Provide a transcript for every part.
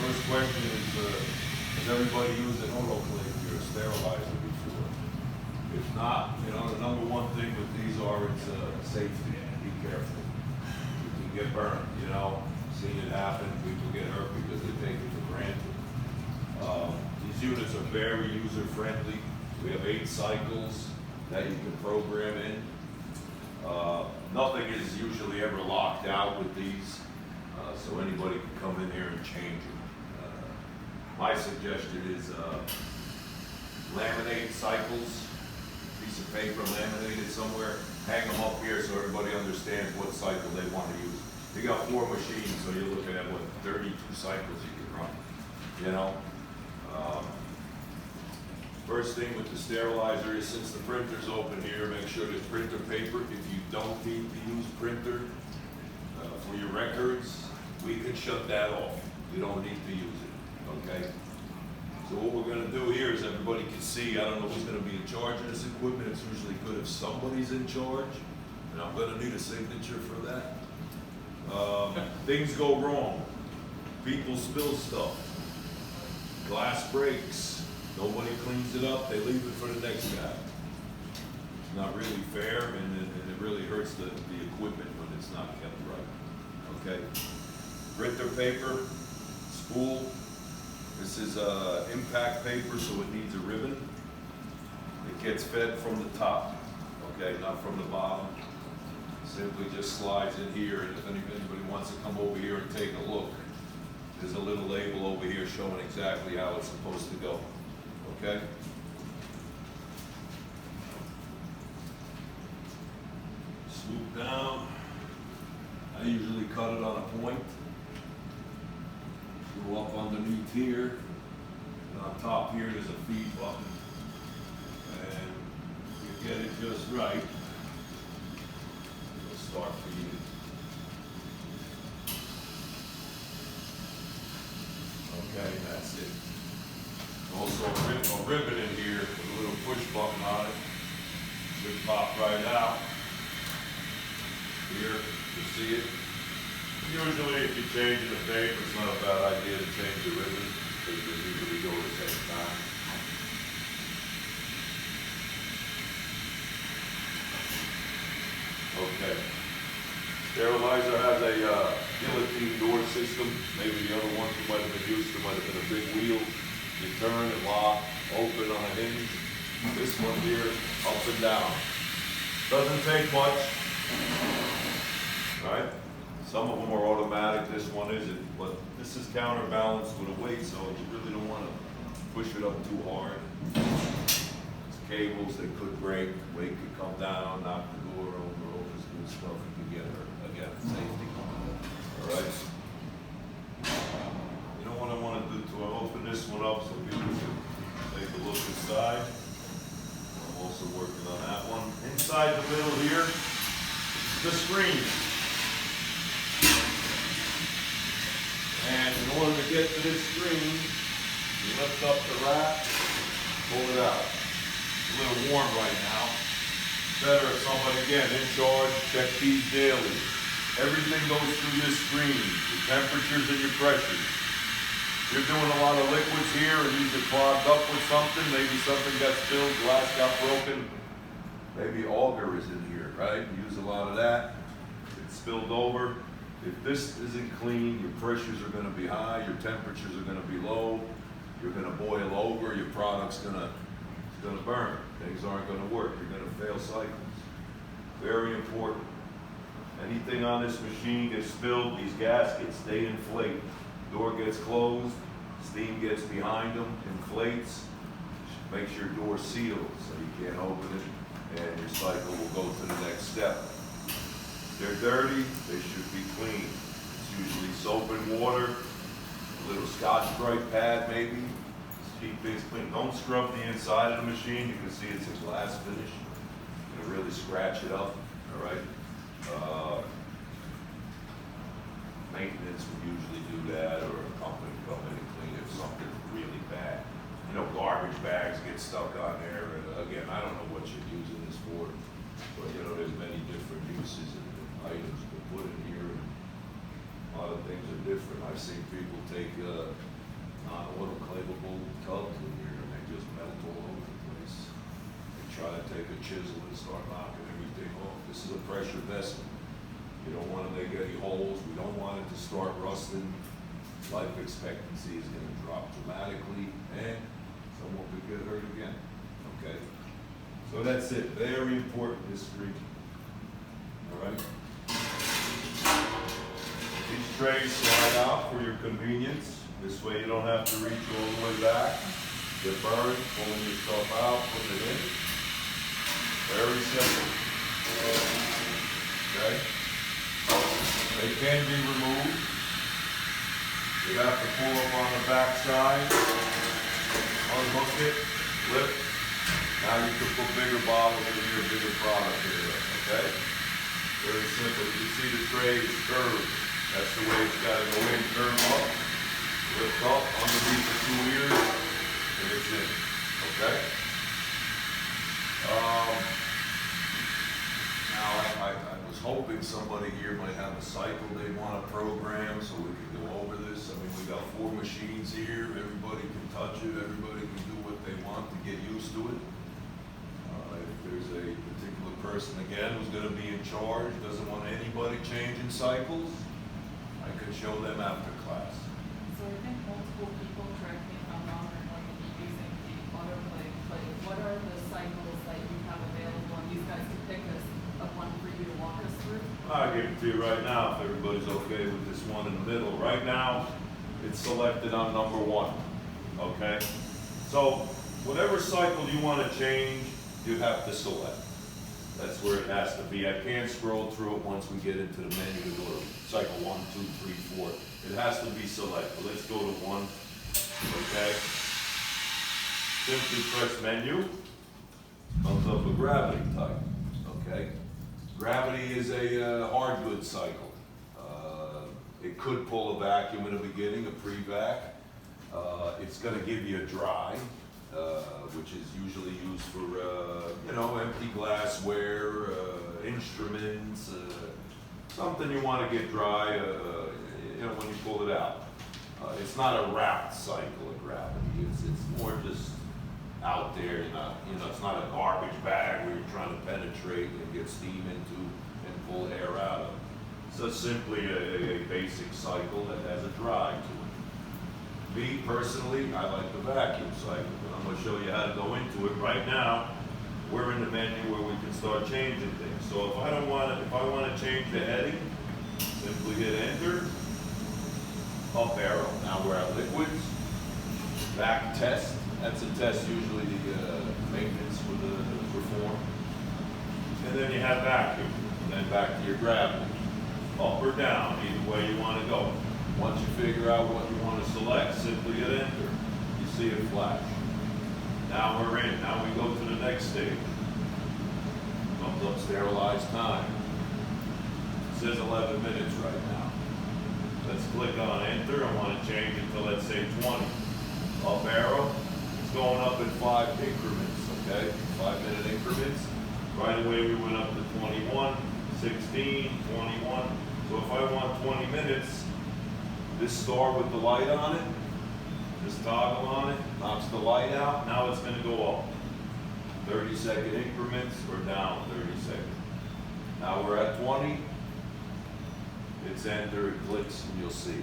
First question is, has everybody used an autoclave or a sterilizer before? If not, you know, the number one thing with these it's safety. Be careful. You can get burned, you know. Seen it happen. People get hurt because they take it for granted. These units are very user-friendly. We have 8 cycles that you can program in. Nothing is usually ever locked out with these, so anybody can come in here and change it. My suggestion is laminate cycles, piece of paper laminated somewhere, hang them up here so everybody understands what cycle they want to use. You got 4 machines, so you're looking at what, 32 cycles you can run, you know? First thing with the sterilizer is, since the printer's open here, make sure there's printer paper. If you don't need to use printer for your records, we can shut that off. You don't need to use it, okay? So what we're gonna do here is everybody can see, I don't know who's gonna be in charge of this equipment. It's usually good if somebody's in charge, and I'm gonna need a signature for that. Things go wrong. People spill stuff. Glass breaks. Nobody cleans it up, they leave it for the next guy. It's not really fair, and it really hurts the equipment when it's not kept right, okay? Printer paper, spool. This is impact paper, so it needs a ribbon. It gets fed from the top, okay, not from the bottom. Simply just slides in here, and if anybody wants to come over here and take a look, there's a little label over here showing exactly how it's supposed to go. Okay? Swoop down. I usually cut it on a point. Go up underneath here. And on top here, there's a feed button. And you get it just right. It'll start feeding. Okay, that's it. Also a ribbon in here with a little push button on it. Should pop right out. Here, you see it. Usually if you're changing the paper, it's not a bad idea to change the ribbon, because they usually go at the same time. Okay. Sterilizer has a guillotine door system. Maybe the other ones you might have been used to might have been a big wheel. You turn and lock, open on a hinge. This one here, up and down. Doesn't take much, right? Some of them are automatic, this one isn't, but this is counterbalanced with a weight, so you really don't want to push it up too hard. It's cables that could break, weight could come down, knock the door over, all this good stuff, you can get hurt. Again, safety. All right? You know what I want to do too? I'll open this one up so people can take a look inside. I'm also working on that one. Inside the middle here, the screen. And in order to get to this screen, you lift up the wrap, pull it out. It's a little warm right now. Better if somebody, again, in charge, check these daily. Everything goes through this screen, your temperatures and your pressures. You're doing a lot of liquids here and these are clogged up with something, maybe something got spilled, glass got broken, maybe auger is in here, right? You use a lot of that, it's spilled over. If this isn't clean, your pressures are gonna be high, your temperatures are gonna be low, you're gonna boil over, your product's gonna burn. Things aren't gonna work, you're gonna fail cycles. Very important. Anything on this machine gets spilled, these gaskets, they inflate. Door gets closed, steam gets behind them, inflates, makes your door sealed so you can't open it, and your cycle will go to the next step. If they're dirty, they should be clean. It's usually soap and water, a little Scotch-Brite pad maybe, just keep things clean. Don't scrub the inside of the machine, you can see it's a glass finish. You're gonna really scratch it up, all right? Maintenance would usually do that, or a company come in and clean it if something's really bad. You know, garbage bags get stuck on there, and again, I don't know what you're using this for, but you know, there's many different uses and items to put in here, and a lot of things are different. I've seen people take non-autoclavable tubs in here, and they just melt all over the place. They try to take a chisel and start knocking everything off. This is a pressure vessel. You don't want to make any holes. We don't want it to start rusting. Life expectancy is going to drop dramatically, and someone could get hurt again. Okay? So that's it. Very important, this screen. All right? These trays slide out for your convenience. This way you don't have to reach all the way back. Get burned, pulling your stuff out, putting it in. Very simple. Okay? They can be removed. You have to pull up on the back side, unhook it, lift. Now you can put bigger bottles in here, bigger product in here, okay? Very simple. You can see the tray is curved. That's the way it's got to go in, turn up, lift up underneath the two ears, and it's in, okay? Now I was hoping somebody here might have a cycle they want to program so we can go over this. I mean, we got 4 machines here. Everybody can touch it. Everybody can do what they want to get used to it. If there's a particular person, again, who's going to be in charge, doesn't want anybody changing cycles, I could show them after class. So I think multiple people, correct me if I'm wrong, are going to be using the autoclave, but what are the cycles that you have available, and these guys can pick us up one for you to walk us through? I'll give it to you right now if everybody's okay with this one in the middle. Right now, it's selected on number 1, okay? So whatever cycle you want to change, you have to select. That's where it has to be. I can't scroll through it once we get into the menu or cycle 1, 2, 3, 4. It has to be selected. Let's go to 1, okay? Simply press menu. Comes up a gravity type, okay? Gravity is a hard goods cycle. It could pull a vacuum in the beginning, a pre-vac. It's going to give you a dry, which is usually used for, empty glassware, instruments, something you want to get dry, when you pull it out. It's not a wrapped cycle of gravity. It's more just out there, it's not a garbage bag where you're trying to penetrate and get steam into and pull air out of. It's just simply a basic cycle that has a dry to it. Me, personally, I like the vacuum cycle, but I'm going to show you how to go into it. Right now, we're in the menu where we can start changing things. So if I want to change the heading, simply hit enter, up arrow. Now we're at liquids, vac test. That's a test usually the maintenance for the reform. And then you have vacuum, and then back to your gravity. Up or down, either way you want to go. Once you figure out what you want to select, simply hit enter. You see it flash. Now we're in. Now we go to the next stage. Comes up sterilized time. It says 11 minutes right now. Let's click on enter. I want to change it to, let's say, 20. Up arrow. It's going up in 5 increments, okay? 5-minute increments. Right away we went up to 21, 16, 21. So if I want 20 minutes, this star with the light on it, this toggle on it, knocks the light out. Now it's going to go up. 30-second increments or down 30 seconds. Now we're at 20. It's enter, it clicks, and you'll see.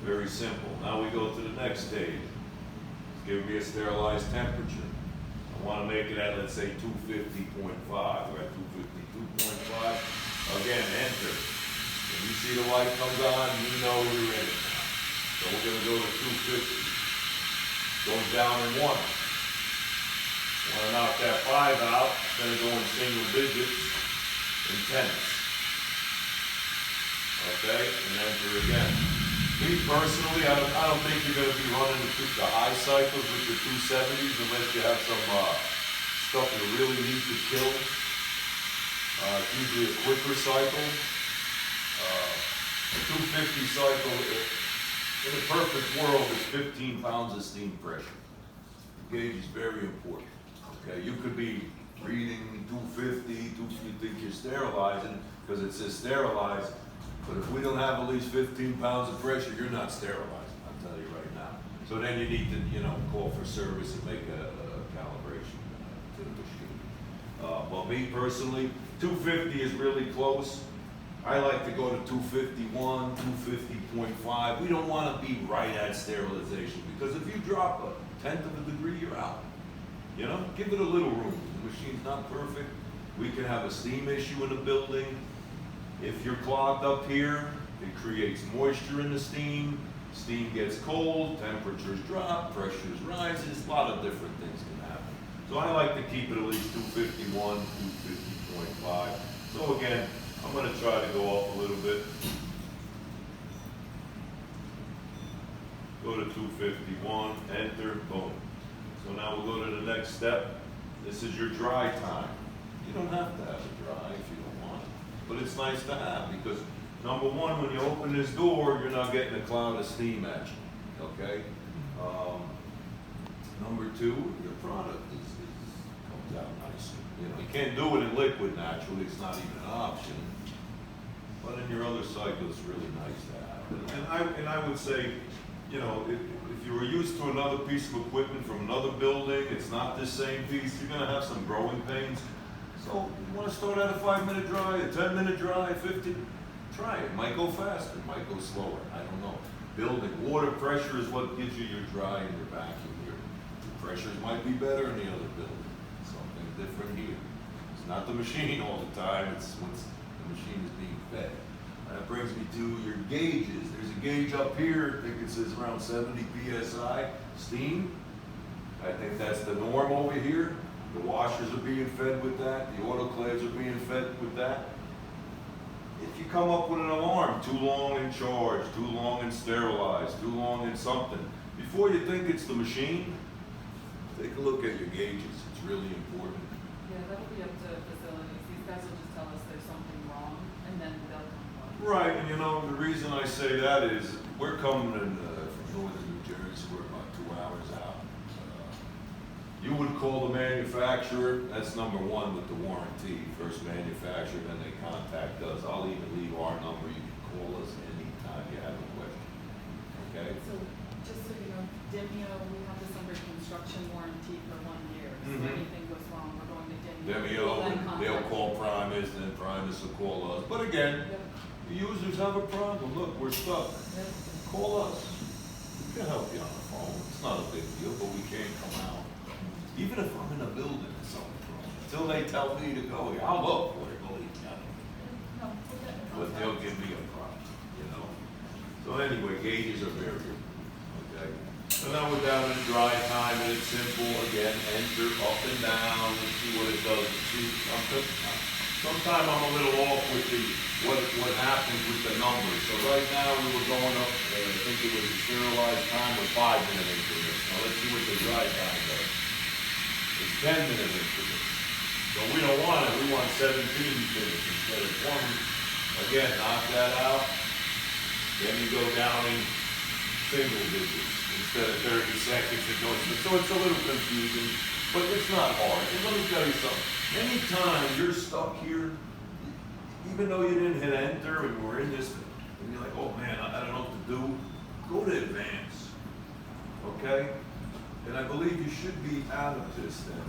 Very simple. Now we go to the next stage. It's giving me a sterilized temperature. I want to make it at, let's say, 250.5. We're at 252.5. Again, enter. When you see the light comes on, you know you're in it now. So we're going to go to 250. Going down in 1. Want to knock that 5 out, it's going to go in single digits in tenths. Okay, and enter again. Me personally, I don't think you're going to be running the high cycles with your 270s unless you have some stuff you really need to kill. It's usually a quicker cycle. A 250 cycle, in a perfect world, is 15 pounds of steam pressure. The gauge is very important. Okay, you could be reading 250, you think you're sterilizing because it says sterilized, but if we don't have at least 15 pounds of pressure, you're not sterilizing, I'm tell you right now. So then you need to, you know, call for service and make a calibration to the machine. But me personally, 250 is really close. I like to go to 251, 250.5. We don't want to be right at sterilization, because if you drop a tenth of a degree, you're out. You know, give it a little room. The machine's not perfect. We can have a steam issue in the building. If you're clogged up here, it creates moisture in the steam. Steam gets cold, temperatures drop, pressures rises, a lot of different things can happen. So I like to keep it at least 251, 250.5. So again, I'm gonna try to go up a little bit. Go to 251, enter, boom. So now we'll go to the next step. This is your dry time. You don't have to have it dry if you don't want it, but it's nice to have, because number one, when you open this door, you're not getting a cloud of steam at you, okay? Number two, your product comes out nicely. You know, you can't do it in liquid naturally, it's not even an option. But in your other cycle, it's really nice to have. And I would say, you know, if you were used to another piece of equipment from another building, it's not this same piece, you're gonna have some growing pains. So you wanna start at a 5-minute dry, a 10-minute dry, 15, try it. Might go faster, might go slower, I don't know. Building, water pressure is what gives you your dry and your vacuum here. The pressures might be better in the other building, something different here. It's not the machine all the time, it's once the machine is being fed. That brings me to your gauges. There's a gauge up here, I think it says around 70 PSI, steam. I think that's the norm over here. The washers are being fed with that, the autoclaves are being fed with that. If you come up with an alarm, too long in charge, too long in sterilized, too long in something, before you think it's the machine, take a look at your gauges, it's really important. Yeah, that'll be up to facilities. These guys will just tell us there's something wrong, and then they'll come. Right, and you know, the reason I say that is, we're coming in from northern New Jersey, we're about 2 hours out. You would call the manufacturer, that's number one with the warranty, first manufacturer, then they contact us. I'll even leave our number, you can call us anytime you have a question, okay? So, just so you know, Demio, we have this under construction warranty for 1 year. So Mhm. anything goes wrong, we're going to Demio. Demio, We'll then they'll contact call you. Primus, then Primus will call us. But again, Yep. the users have a problem, look, we're stuck, Yep. call us. We can help you on the phone, it's not a big deal, but we can't come out. Even if I'm in a building or something, until they tell me to go, I'll look for it, believe me. No, we'll get it. But they'll give me a problem, you know? So anyway, gauges are very good, okay? So now we're down in dry time, and it's simple, again, enter up and down, and see what it does. See, sometimes I'm a little off with what happens with the numbers. So right now, we were going up, I think it was the sterilized time was 5-minute increments. Now let's see what the dry time does. It's 10-minute increments. So we don't want it, we want 17 minutes instead of 20. Again, knock that out. Then you go down in single digits instead of 30 seconds. It goes, so it's a little confusing, but it's not hard. And let me tell you something. Anytime you're stuck here, even though you didn't hit enter and we're in this, and you're like, oh man, I don't know what to do, go to advance, okay? And I believe you should be out of this then.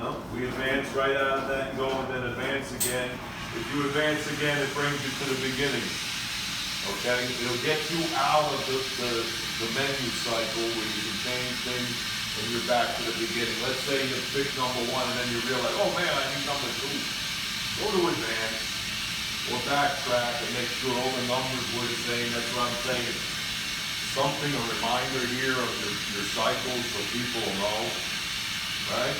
No, we advance right out of that and go, and then advance again. If you advance again, it brings you to the beginning. Okay? It'll get you out of the menu cycle where you can change things and you're back to the beginning. Let's say you pick number 1 and then you realize, oh man, I need number 2. Go to advance or backtrack and make sure all the numbers were the same. That's what I'm saying. Something, a reminder here of your cycles so people know, right?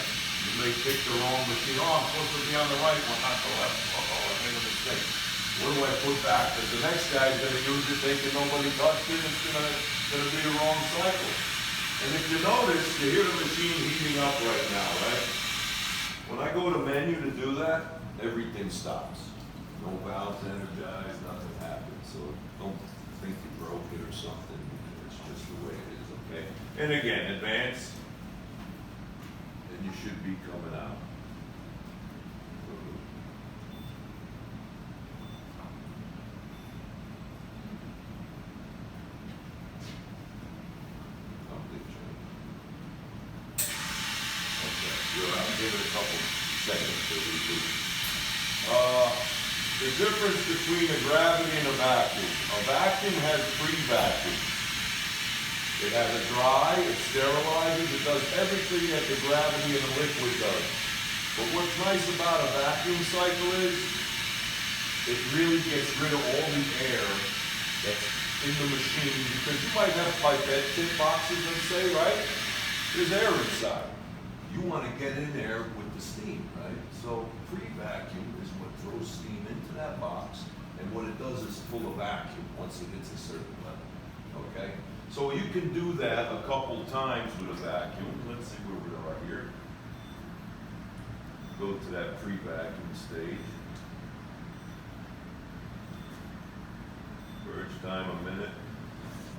You may pick the wrong machine. Oh, I'm supposed to be on the right one, not the left. Oh, I made a mistake. What do I put back? Because the next guy's going to use it thinking nobody touched it. It's going to be the wrong cycle. And if you notice, you hear the machine heating up right now, right? When I go to menu to do that, everything stops. No valves energized, nothing happens. So don't think you broke it or something. It's just the way it is, okay? And again, advance, and you should be coming out. give it a couple seconds to reboot. The difference between a gravity and a vacuum has pre-vacuum. It has a dry, it sterilizes, it does everything that the gravity in a liquid does. But what's nice about a vacuum cycle is, it really gets rid of all the air that's in the machine, because you might have pipette tip boxes, let's say, right? There's air inside. You want to get in there with the steam, right? So pre-vacuum is what throws steam into that box, and what it does is pull a vacuum once it hits a certain level, okay? So you can do that a couple times with a vacuum. Let's see where we are here. Go to that pre-vacuum stage. Purge time a minute.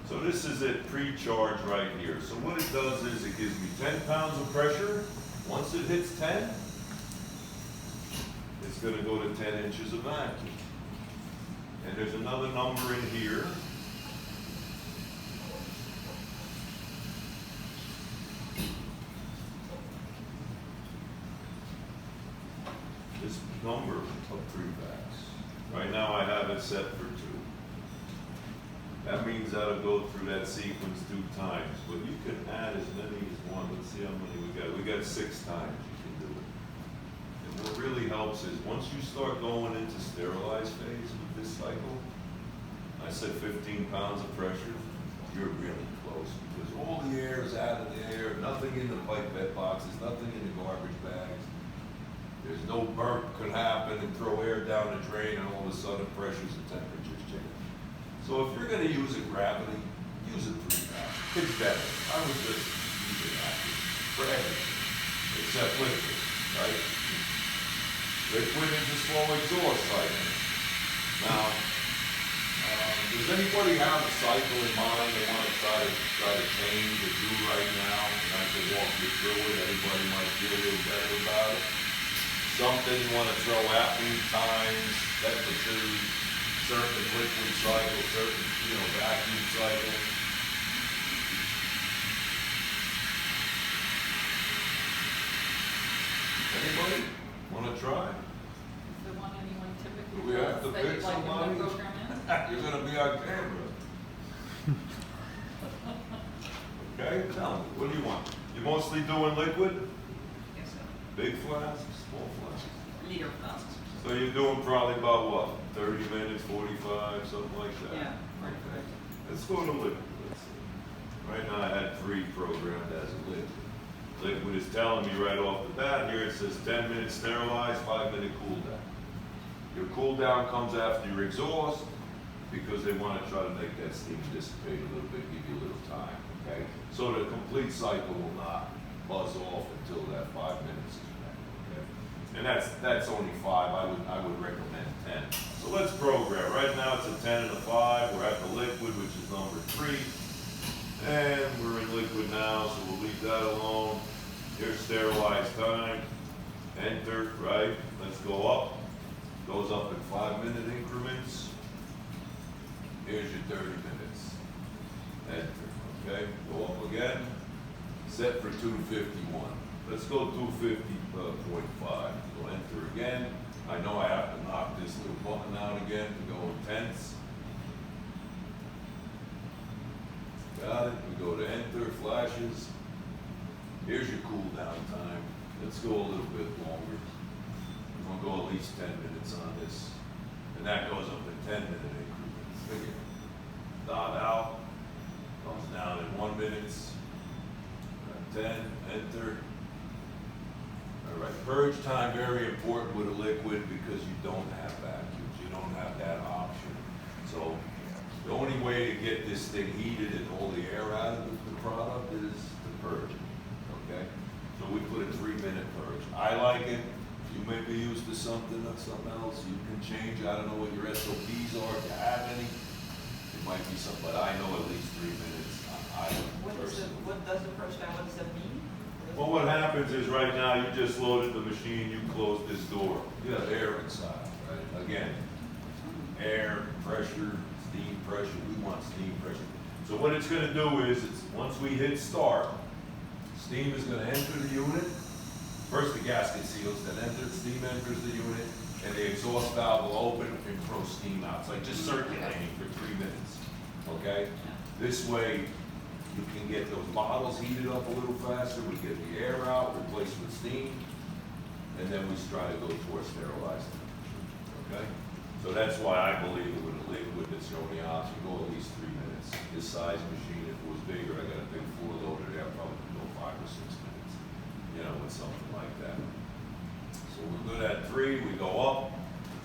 So this is it pre-charge right here. So what it does is it gives me 10 pounds of pressure. Once it hits 10, it's going to go to 10 inches of vacuum. And there's another number in here. This number of pre-vacs. Right now I have it set for 2. That means that'll go through that sequence 2 times, but you can add as many as 1. Let's see how many we got. We got 6 times you can do it. And what really helps is once you start going into sterilized phase with this cycle, I said 15 pounds of pressure, you're really close because all the air is out of the air, nothing in the pipette boxes, nothing in the garbage bags. There's no burp could happen and throw air down the drain and all of a sudden pressures and temperatures change. So if you're going to use a gravity, use a pre-vac. It's better. I would just use a vacuum for everything, except liquid, right? Liquid is a slow exhaust cycle. Now, does anybody have a cycle in mind they want to try to change or do right now? And I can walk you through it. Everybody might feel a little better about it. Something you want to throw at me, times, temperatures, certain liquid cycle, certain, vacuum cycle. Anybody want to try? Is there one anyone typically Do we have to does that pick you'd like them somebody? to program in? You're going to be on camera. Okay, tell me, what do you want? You mostly doing liquid? Yes, sir. Big flasks, small flasks? Liter flasks. So you're doing probably about what, 30 minutes, 45, something like that? Yeah, 45. Let's go to liquid. Let's see. Right now I had 3 programmed as a liquid. Liquid is telling me right off the bat, here it says 10 minutes sterilized, 5-minute cool down. Your cool down comes after your exhaust because they want to try to make that steam dissipate a little bit, give you a little time, okay? So the complete cycle will not buzz off until that 5 minutes is met, okay? And that's only 5, I would recommend 10. So let's program. Right now it's a 10 and a 5, we're at the liquid, which is number 3. And we're in liquid now, so we'll leave that alone. Here's sterilized time. Enter, right? Let's go up. Goes up in 5-minute increments. Here's your 30 minutes. Enter, okay? Go up again. Set for 251. Let's go 250.5. Go enter again. I know I have to knock this little button out again to go intense. Got it. We go to enter, flashes. Here's your cool down time. Let's go a little bit longer. We're going to go at least 10 minutes on this. And that goes up in 10-minute increments. Again. Dot out. Comes down in 1 minute. 10, enter. All right, purge time, very important with a liquid because you don't have vacuums. You don't have that option. So the only way to get this thing heated and all the air out of the product is to purge it, okay? So we put a 3-minute purge. I like it. If you may be used to something else, you can change. I don't know what your SOPs are, if you have any. It might be something, but I know at least 3 minutes. What does the purge time, what does that mean? Well, what happens is right now you just loaded the machine, you close this door. You have air inside, right? Again, air, pressure, steam pressure. We want steam pressure. So what it's going to do is, once we hit start, steam is going to enter the unit, First the gasket seals, then steam enters the unit, and the exhaust valve will open and throw steam out. It's like just circulating for 3 minutes, okay? This way, you can get those bottles heated up a little faster, we get the air out, replace with steam, and then we try to go towards sterilized temperature, okay? So that's why I believe with a liquid that's the only option, go at least 3 minutes. This size machine, if it was bigger, I got a big 4-loader there, I probably could go 5 or 6 minutes, you know, with something like that. So we're good at 3, we go up.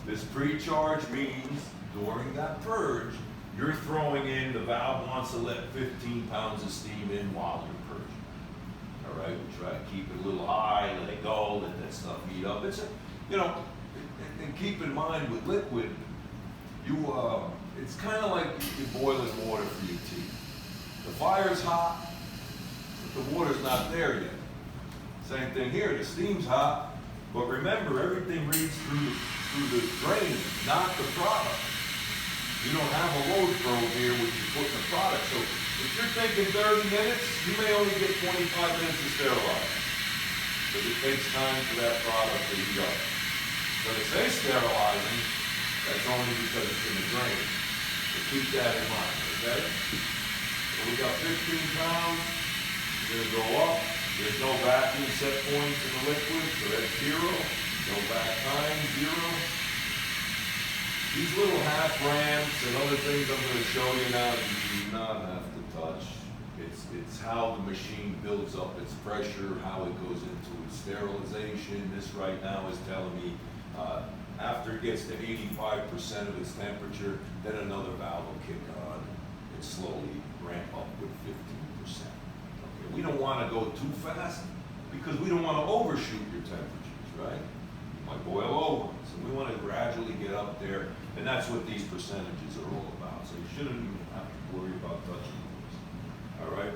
This pre-charge means during that purge, you're throwing in, the valve wants to let 15 pounds of steam in while you're purging. All right, we try to keep it a little high, let it go, let that stuff heat up. It's a, you know, and keep in mind with liquid, it's kind of like you're boiling water for your tea. The fire's hot, but the water's not there yet. Same thing here, the steam's hot, but remember, everything reads through the drain, not the product. You don't have a load probe here which you put in the product. So if you're thinking 30 minutes, you may only get 25 minutes to sterilize. Because it takes time for that product to heat up. But if they sterilizing, that's only because it's in the drain. So keep that in mind, okay? So we got 15 pounds, we're gonna go up. There's no vacuum set points in the liquid, so that's 0. No back time, 0. These little half ramps and other things I'm going to show you now, you do not have to touch. It's how the machine builds up its pressure, how it goes into its sterilization. This right now is telling me after it gets to 85% of its temperature, then another valve will kick on and slowly ramp up with 15%. Okay. We don't want to go too fast because we don't want to overshoot your temperatures, right? You might boil over. So we want to gradually get up there, and that's what these percentages are all about. So you shouldn't even have to worry about touching those. All right?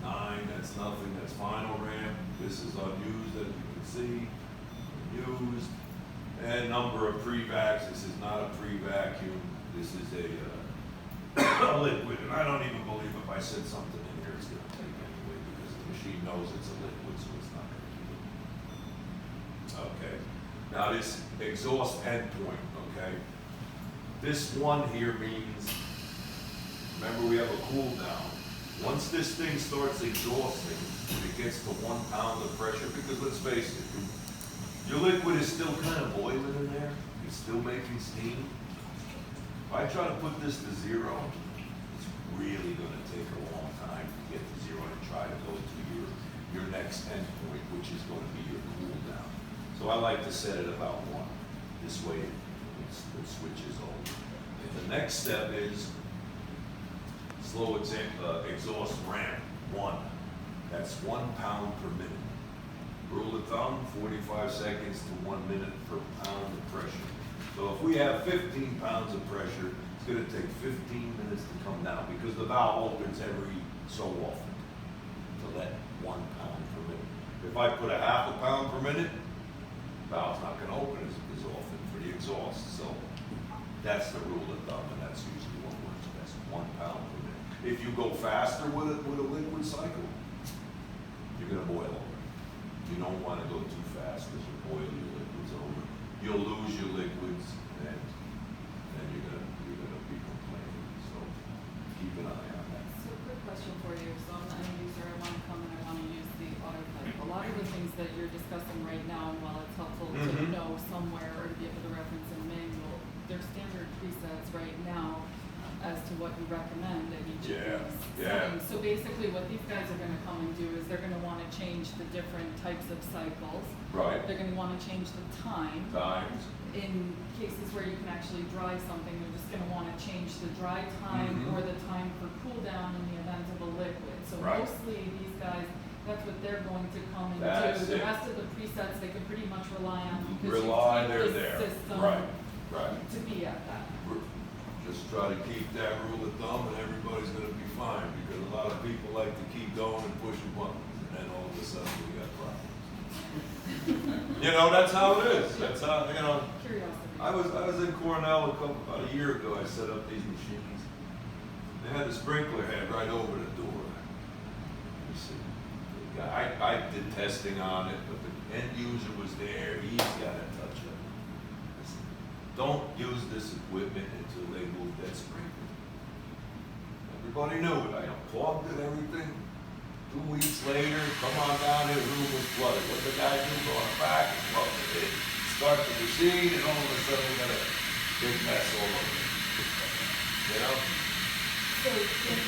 9, that's nothing, that's final ramp. This is unused, as you can see. Unused. And number of pre-vacs, this is not a pre-vacuum. This is a liquid, and I don't even believe if I said something in here it's going to take anyway, because the machine knows it's a liquid, so it's not going to do it. Okay. Now this exhaust endpoint, okay? This one here means, remember we have a cool down. Once this thing starts exhausting, it gets to 1 pound of pressure, because let's face it, your liquid is still kind of boiling in there. It's still making steam. If I try to put this to 0, it's really going to take a long time to get to 0 and try to go to your next endpoint, which is going to be your cool down. So I like to set it about 1. This way it switches over. And the next step is slow exhaust ramp 1. That's 1 pound per minute. Rule of thumb, 45 seconds to 1 minute per pound of pressure. So if we have 15 pounds of pressure, it's going to take 15 minutes to come down because the valve opens every so often to let 1 pound per minute. If I put a ½ pound per minute, the valve's not going to open as often for the exhaust. So that's the rule of thumb, and that's usually what works best, 1 pound per minute. If you go faster with a liquid cycle, you're going to boil over. You don't want to go too fast because you boil your liquids over. You'll lose your liquids, and then you're gonna be complaining. So keep an eye on that. So quick question for you. So I'm the end user, I want to come and I want to use the autoclave. A lot of the things that you're discussing right now, and while it's helpful to know somewhere or to be able to reference in a manual, they're standard presets right now as to what you recommend at each of these settings. So basically what these guys are going to come and do is they're going to want to change the different types of cycles. Right. They're going to want to change the time. Times. In cases where you can actually dry something, they're just going to want to change the dry time or the time for cool down in the event of a liquid. So mostly these guys, that's what they're going to come and do. The rest of the presets they can pretty much rely on because you keep the system to be at that. Just try to keep that rule of thumb and everybody's going to be fine, because a lot of people like to keep going and pushing buttons, and then all of a sudden we got problems. You know, that's how it is. That's how, you know. Curiosity. I was in Cornell about a year ago. I set up these machines. They had the sprinkler head right over the door. You see, I did testing on it, but the end user was there, he's gotta touch it. Listen, don't use this equipment until they move that sprinkler. Everybody knew it, I unplugged it, everything. 2 weeks later, come on down, his room was flooded. What the guy do, go on back and plug it in, start to proceed, and all of a sudden we got a big mess all over it. You know? So, Tim,